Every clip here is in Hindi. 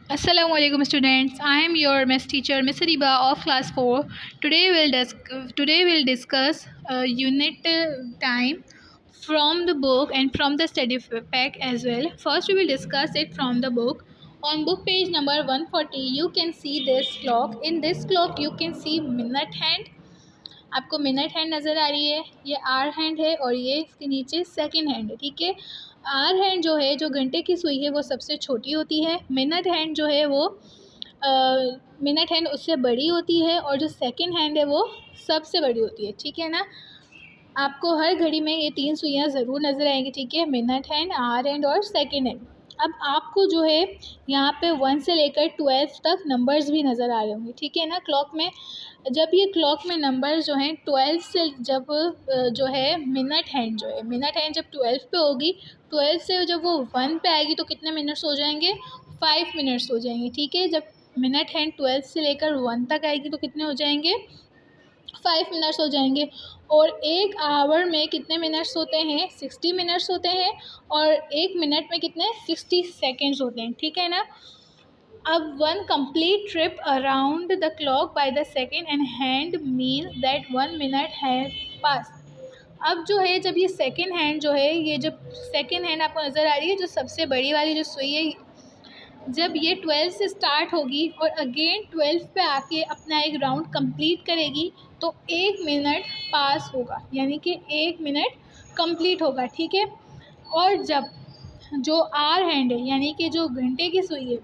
Assalamualaikum students. I am your math teacher Miss Riba of class 4. Today we'll discuss unit time from the book and from the study pack as well. First we will discuss it from the book. On book page number 140 you can see this clock. In this clock you can see minute hand. आपको मिनट हैंड नज़र आ रही है, ये आर हैंड है और ये इसके नीचे सेकंड हैंड है। ठीक है, आर हैंड जो है, जो घंटे की सुई है, वो सबसे छोटी होती है। मिनट हैंड जो है वो मिनट हैंड उससे बड़ी होती है और जो सेकंड हैंड है वो सबसे बड़ी होती है। ठीक है ना, आपको हर घड़ी में ये तीन सुइयाँ ज़रूर नज़र आएंगी। ठीक है, मिनट हैंड, आर हैंड और सेकंड हैंड। अब आपको जो है यहाँ पे 1 से लेकर 12 तक नंबर्स भी नज़र आ रहे होंगे। ठीक है ना, क्लॉक में जब ये क्लॉक में नंबर जो हैं 12 से जब जो है मिनट हैंड जब 12 पे होगी, 12 से जब वो 1 पे आएगी तो कितने मिनट्स हो जाएंगे? 5 मिनट्स हो जाएंगे। ठीक है, जब मिनट हैंड 12 से लेकर 1 तक आएगी तो कितने हो जाएंगे? 5 मिनट्स हो जाएंगे। और एक आवर में कितने मिनट्स होते हैं? 60 मिनट्स होते हैं। और एक मिनट में कितने? 60 सेकेंड्स होते हैं। ठीक है ना, अब 1 complete trip around the clock by the second and hand means that 1 minute has passed. अब जो है, जब ये सेकेंड हैंड जो है, ये जब सेकेंड हैंड आपको नज़र आ रही है, जो सबसे बड़ी वाली जो सुई है, जब ये 12 से स्टार्ट होगी और अगेन 12 पे आके अपना एक राउंड कंप्लीट करेगी तो 1 मिनट पास होगा, यानी कि 1 मिनट कंप्लीट होगा। ठीक है, और जब जो आर हैंड है, यानी कि जो घंटे की सुई है,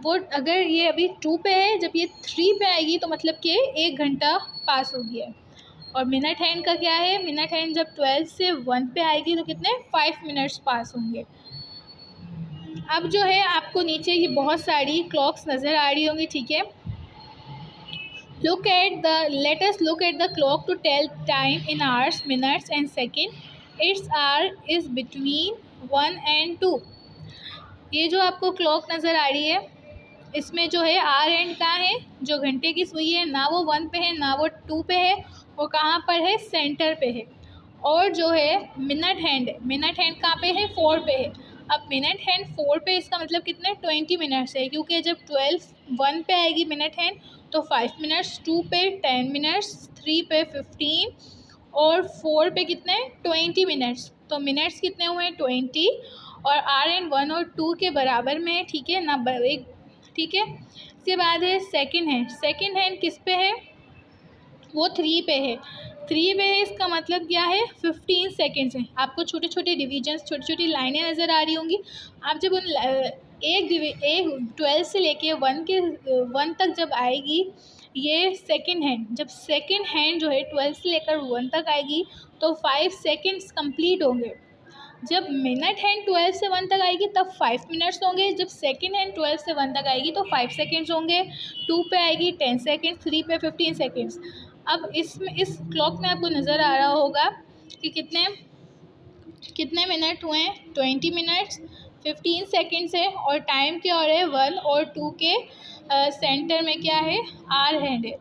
वो अगर ये अभी 2 पे है, जब ये 3 पे आएगी तो मतलब कि 1 घंटा पास हो गया है। और मिनट हैंड का क्या है? मिनट हैंड जब 12 से 1 पे आएगी तो कितने? 5 मिनट्स पास होंगे। अब जो है आपको नीचे ये बहुत सारी क्लॉक्स नज़र आ रही होंगी। ठीक है, let us look at the clock to tell time in hours, minutes and second. Its hour is between 1 and 2. ये जो आपको क्लॉक नज़र आ रही है, इसमें जो है आर एंड कहाँ है? जो घंटे की सुई है, ना वो 1 पे है ना वो 2 पे है, वो कहाँ पर है? सेंटर पे है। और जो है मिनट हैंड है, मिनट हैंड कहाँ पे है? 4 पे है। अब मिनट हैंड 4 पे, इसका मतलब कितने? 20 मिनट्स है, क्योंकि जब 12 1 पे आएगी मिनट हैंड तो 5 मिनट्स, 2 पे 10 मिनट्स, 3 पे 15 और 4 पे कितने? 20 मिनट्स। तो मिनट्स कितने हुए? 20। और आर एंड 1 और 2 के बराबर में है। ठीक है ना, एक। ठीक है, इसके बाद है सेकंड हैंड। सेकंड हैंड किस पे है? वो 3 पे है। 3 पे है, इसका मतलब क्या है? 15 सेकेंड्स है। आपको छोटे छोटे डिविजन्स, छोटी छोटी लाइनें नज़र आ रही होंगी। आप जब उन एक 12 से लेके 1 तक जब आएगी ये सेकंड हैंड, जब सेकंड हैंड जो है 12 से लेकर 1 तक आएगी तो 5 सेकेंड्स कंप्लीट होंगे। जब मिनट हैंड 12 से 1 तक आएगी तब 5 मिनट्स होंगे। जब सेकंड हैंड 12 से 1 तक आएगी तो 5 सेकेंड्स होंगे। 2 पे आएगी 10 सेकेंड्स, 3 पे 15 सेकेंड्स। अब इस क्लॉक में आपको नज़र आ रहा होगा कि कितने कितने मिनट हुए हैं? 20 मिनट्स, 15 सेकेंड्स है और टाइम क्या हो रहा है? 1 और 2 के सेंटर में क्या है? आर हैंड है।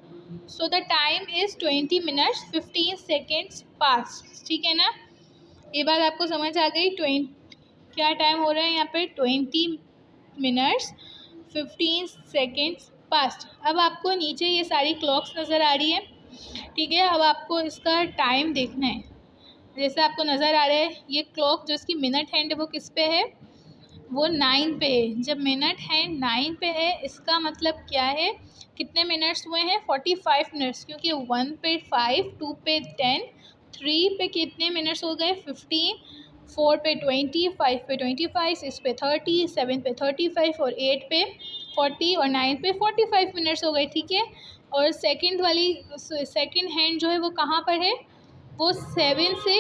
So the time is 20 minutes 15 seconds pass. ठीक है ना, ये बात आपको समझ आ गई? क्या टाइम हो रहा है यहाँ पे? 20 मिनट्स 15 सेकेंड्स पास्ट। अब आपको नीचे ये सारी क्लॉक्स नज़र आ रही है। ठीक है, अब आपको इसका टाइम देखना है। जैसे आपको नज़र आ रहा है ये क्लॉक, जो इसकी मिनट हैंड है वो किस पे है? वो 9 पे है। जब मिनट हैंड 9 पे है, इसका मतलब क्या है? कितने मिनट्स हुए हैं? 45 मिनट्स, क्योंकि 1 पे 5, 2 पे 10, 3 पे कितने मिनट्स हो गए? 15, 4 पे 20, 5 पे 25, 6 पे 30, 7 पे 35 और 8 पे 40 और 9 पे 45 मिनट्स हो गए। ठीक है, और सेकंड हैंड जो है वो कहाँ पर है? वो 7 से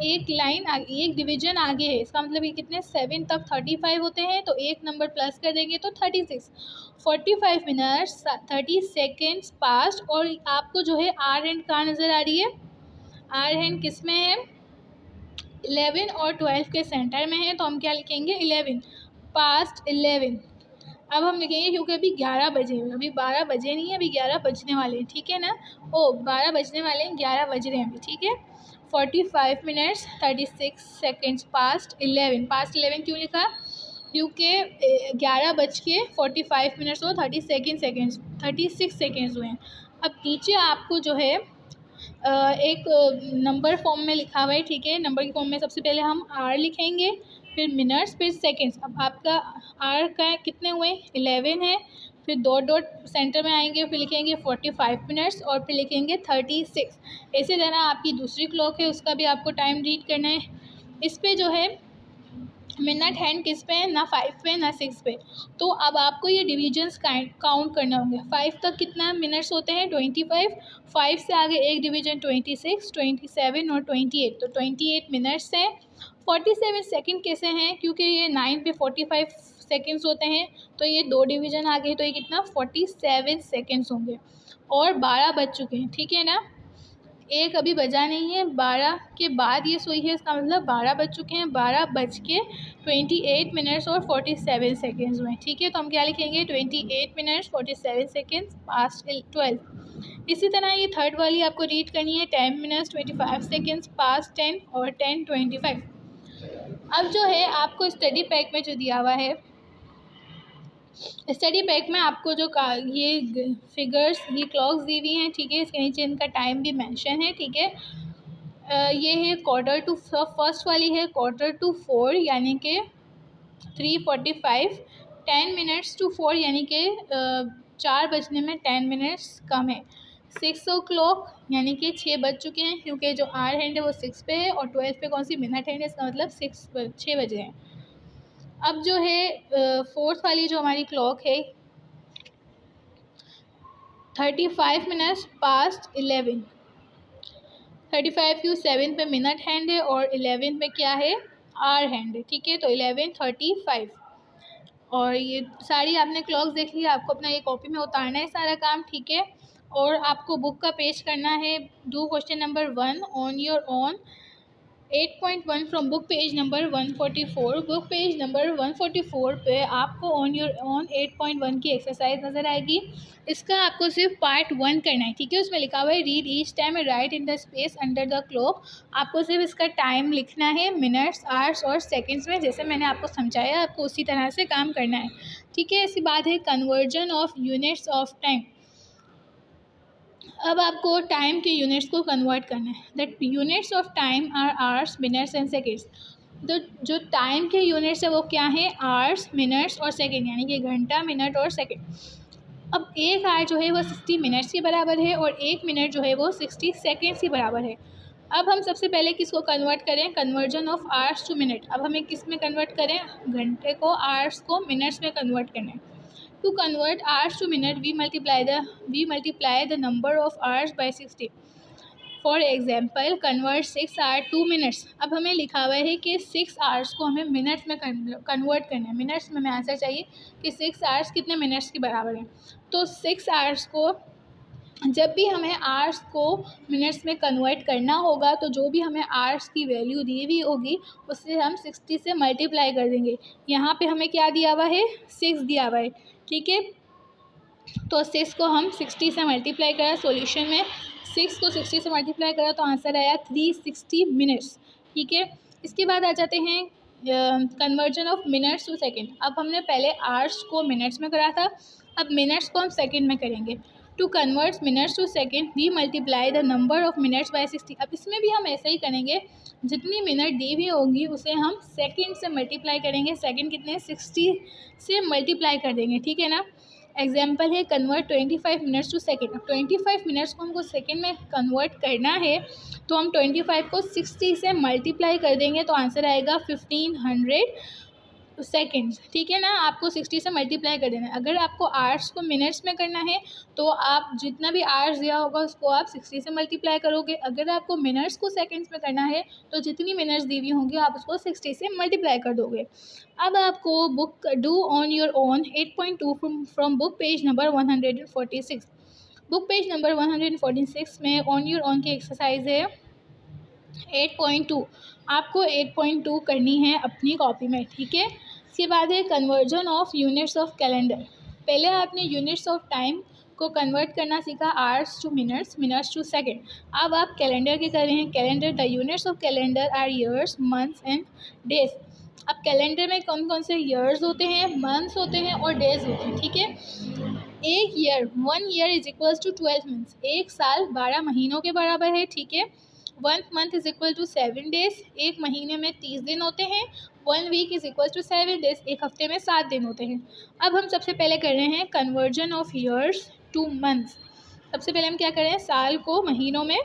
एक लाइन आगे, एक डिवीजन आगे है। इसका मतलब ये कितने? 7 तक 35 होते हैं तो एक नंबर प्लस कर देंगे तो 36। 45 मिनट्स 30 सेकेंड्स पास्ट। और आपको जो है आर हैंड कहाँ नज़र आ रही है? आर हैंड किस में है? 11 और 12 के सेंटर में है, तो हम क्या लिखेंगे? 11 पास्ट 11। अब हम लिखेंगे, क्योंकि अभी 11 बजे हैं, अभी 12 बजे नहीं है, अभी 11 बजने वाले हैं। ठीक है ना, 12 बजने वाले हैं, 11 बज रहे हैं अभी। ठीक है, 45 मिनट्स 36 सेकेंड्स पास्ट 11। पास्ट 11 क्यों लिखा? क्योंकि 11:45 और 36 सेकेंड्स हुए हैं। अब नीचे आपको जो है एक नंबर फॉर्म में लिखा हुआ है, ठीक है। नंबर के फॉर्म में सबसे पहले हम आर लिखेंगे, फिर मिनट्स, फिर सेकेंड्स। अब आपका आर का कितने हुए, 11 है। फिर डॉट डॉट सेंटर में आएंगे, फिर लिखेंगे 45 मिनट्स और फिर लिखेंगे 36। इसी तरह आपकी दूसरी क्लॉक है, उसका भी आपको टाइम रीड करना है। इस पे जो है मिनट हैंड किस पे है, ना 5 पे ना 6 पे। तो अब आपको ये डिविजन्स काउंट करना होंगे। 5 तक कितना मिनट्स होते हैं, 25। 5 से आगे एक डिवीजन 26, 27 और 28, तो 28 मिनट्स हैं। 47 सेकंड कैसे हैं, क्योंकि ये 9 पे 45 सेकंड्स होते हैं, तो ये 2 डिवीजन आ गए, तो ये कितना 47 सेकंड्स होंगे। और 12 बज चुके हैं, ठीक है ना। एक अभी बजा नहीं है, 12 के बाद ये सुई है, इसका मतलब 12 बज चुके हैं। 12:28 मिनट्स और 47 सेकेंड्स हुए, ठीक है। तो हम क्या लिखेंगे, 28 मिनट्स 47 सेकेंड्स पास्ट 12। इसी तरह ये थर्ड वाली आपको रीड करनी है, 10 मिनट्स 25 सेकेंड्स पास्ट 10 और 10:25। अब जो है आपको स्टडी पैक में जो दिया हुआ है, स्टडी पैक में आपको जो ये फिगर्स, ये क्लॉक्स दी हुई हैं, ठीक है। इसके नीचे इनका टाइम भी मेंशन है, ठीक है। ये है फर्स्ट वाली है 3:45 यानी कि 3:45। 10 मिनट्स टू 4 यानी कि 4 बजने में 10 मिनट्स कम है। 6 o'clock यानी कि 6 बज चुके हैं, क्योंकि जो आर हैंड है वो 6 पे है और 12 पे कौन सी मिनट हैंड है, इसका मतलब 6 बजे हैं। अब जो है फोर्थ वाली जो हमारी क्लॉक है, 35 मिनट्स पास्ट 11। 35 क्यों, 7 पे मिनट हैंड है और 11 पे क्या है, आर हैंड है, ठीक है। तो 11:35। और ये सारी आपने क्लॉक्स देख ली, आपको अपना ये कॉपी में उतारना है सारा काम, ठीक है। और आपको बुक का पेज करना है। Do question number 1 on your own. 8.1 from book page number 144। Book page number 144 पे आपको ऑन योर ओन 8.1 की एक्सरसाइज नज़र आएगी। इसका आपको सिर्फ पार्ट 1 करना है, ठीक है। उसमें लिखा हुआ है read each time and right in the space under the clock. आपको सिर्फ इसका टाइम लिखना है मिनट्स, आवर्स और सेकेंड्स में, जैसे मैंने आपको समझाया, आपको उसी तरह से काम करना है, ठीक है। ऐसी बात है conversion of units of time. अब आपको टाइम के यूनिट्स को कन्वर्ट करना है। That units of time are hours, minutes and seconds. तो जो टाइम के यूनिट्स है वो क्या है, आवर्स, मिनट्स और सेकेंड, यानी कि घंटा, मिनट और सेकेंड। अब एक आवर जो है वो 60 मिनट्स के बराबर है और 1 मिनट जो है वो 60 सेकेंड्स के बराबर है। अब हम सबसे पहले किसको कन्वर्ट करें, conversion of hours to minute. अब हमें किस में कन्वर्ट करें, घंटे को, आवर्स को मिनट्स में कन्वर्ट करना है। To convert hours to minute, we multiply the number of hours by 60. For example, convert 6 hours to minutes. अब हमें लिखा हुआ है कि 6 आवर्स को हमें मिनट्स में कन्वर्ट करना है। मिनट्स में हमें आंसर चाहिए कि 6 आवर्स कितने मिनट्स के बराबर है। तो 6 आवर्स को, जब भी हमें आवर्स को मिनट्स में कन्वर्ट करना होगा, तो जो भी हमें आवर्स की वैल्यू दी हुई होगी उससे हम 60 से मल्टीप्लाई कर देंगे। यहाँ पे हमें क्या दिया हुआ है, 6 दिया हुआ है, ठीक है। तो 6 को हम 60 से मल्टीप्लाई करा, सॉल्यूशन में 6 को 60 से मल्टीप्लाई करा तो आंसर आया 360 मिनट्स, ठीक है। इसके बाद आ जाते हैं conversion of minutes to second. अब हमने पहले आवर्स को मिनट्स में करा था, अब मिनट्स को हम सेकेंड में करेंगे। To convert minutes to second we multiply the number of minutes by 60। अब इसमें भी हम ऐसा ही करेंगे, जितनी मिनट दी हुई होगी उसे हम सेकेंड से मल्टीप्लाई करेंगे। सेकेंड कितने, 60 से मल्टीप्लाई कर देंगे, ठीक है ना। एग्जाम्पल है कन्वर्ट 25 मिनट्स टू सेकेंड। अब 25 मिनट्स को हमको सेकेंड में कन्वर्ट करना है, तो हम 25 को 60 से मल्टीप्लाई कर देंगे, तो आंसर आएगा 1500 सेकेंड्स, ठीक है ना। आपको 60 से मल्टीप्लाई कर देना है। अगर आपको आवर्स को मिनट्स में करना है तो आप जितना भी आवर्स दिया होगा उसको आप 60 से मल्टीप्लाई करोगे। अगर आपको मिनट्स को सेकेंड्स में करना है तो जितनी मिनट्स दी हुई होंगी आप उसको 60 से मल्टीप्लाई कर दोगे। अब आपको book do on your own 8.2 from book page number 146। Book page number 146 में ऑन योर ओन की एक्सरसाइज है 8.2। आपको 8.2 करनी है अपनी कॉपी में, ठीक है। इसके बाद है conversion of units of calendar. पहले आपने यूनिट्स ऑफ टाइम को कन्वर्ट करना सीखा, hours to minutes, minutes to second. अब आप कैलेंडर के कर रहे हैं। Calendar, the units of calendar are years, months and days. अब कैलेंडर में कौन कौन से ईयर्स होते हैं, मंथ्स होते हैं और डेज होते हैं, ठीक है। एक year, 1 year is equals to 12 months, एक साल 12 महीनों के बराबर है, ठीक है। 1 month is equal to 7 days, एक महीने में 30 दिन होते हैं। 1 week is equal to 7 days, एक हफ्ते में 7 दिन होते हैं। अब हम सबसे पहले कर रहे हैं conversion of years to months. सबसे पहले हम क्या कर रहे हैं, साल को महीनों में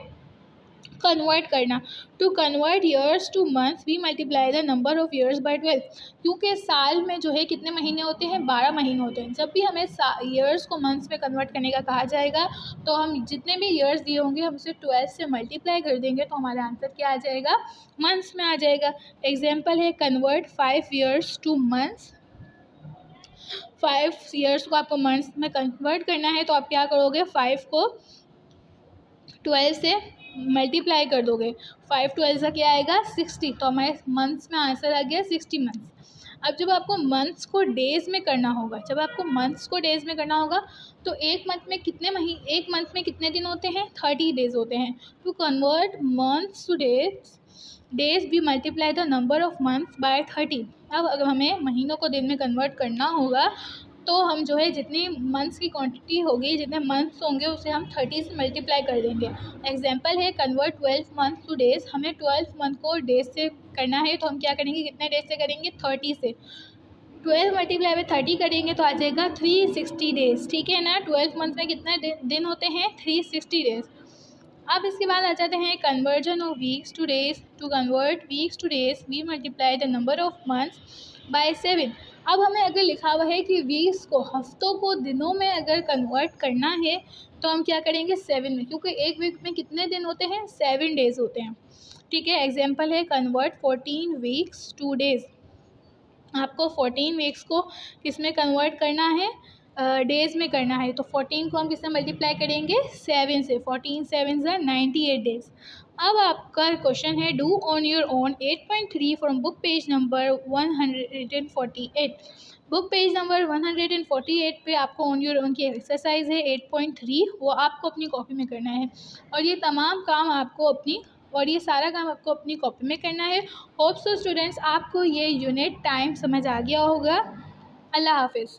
कन्वर्ट करना। To convert years to months we multiply the number of years by 12, क्योंकि साल में जो है कितने महीने होते हैं, 12 महीने होते हैं। जब भी हमें ईयर्स को मंथ्स में कन्वर्ट करने का कहा जाएगा तो हम जितने भी ईयर्स दिए होंगे हम उसे 12 से मल्टीप्लाई कर देंगे, तो हमारा आंसर क्या आ जाएगा, मंथ्स में आ जाएगा। एग्जाम्पल है convert 5 years to months. 5 years को आपको मंथ्स में कन्वर्ट करना है तो आप क्या करोगे, 5 को 12 से मल्टीप्लाई कर दोगे। 5 12 से क्या आएगा, 60, तो हमारे मंथ्स में आंसर आ गया 60 मंथ्स। अब जब आपको मंथ्स को डेज़ में करना होगा, तो एक मंथ में कितने दिन होते हैं, 30 डेज होते हैं। To convert months to days we multiply the number of months by 30। अब अगर हमें महीनों को दिन में कन्वर्ट करना होगा तो हम जो है जितनी मंथ्स की क्वांटिटी होगी, जितने मंथ्स होंगे उसे हम 30 से मल्टीप्लाई कर देंगे। एग्जांपल है कन्वर्ट 12 मंथ टू डेज़, हमें 12 मंथ को डेज से करना है तो हम क्या करेंगे, कितने डेज से करेंगे, 30 से। 12 मल्टीप्लाई में 30 करेंगे तो आ जाएगा 360 डेज़, ठीक है ना। 12 मंथ में कितने दिन होते हैं, 360 डेज़। अब इसके बाद आ जाते हैं conversion of weeks to days. To convert weeks to days we multiply the number of months by 7। अब हमें अगर लिखा हुआ है कि वीक्स को, हफ्तों को दिनों में अगर कन्वर्ट करना है तो हम क्या करेंगे, 7 में, क्योंकि एक वीक में कितने दिन होते हैं, 7 डेज़ होते हैं, ठीक है। एग्जाम्पल है कन्वर्ट 14 वीक्स टू डेज़। आपको 14 वीक्स को किस में कन्वर्ट करना है, डेज़ में करना है, तो 14 को हम किससे मल्टीप्लाई करेंगे, 7 से। 14 7 ज़ा 98 डेज़। अब आपका क्वेश्चन है do on your own 8.3 from book page number 148। Book page number 148 पे आपको ऑन योर ओन की एक्सरसाइज है 8.3, वो आपको अपनी कॉपी में करना है और ये सारा काम आपको अपनी कॉपी में करना है। होप सो स्टूडेंट्स आपको ये यूनिट टाइम समझ आ गया होगा। अल्लाह हाफिज़।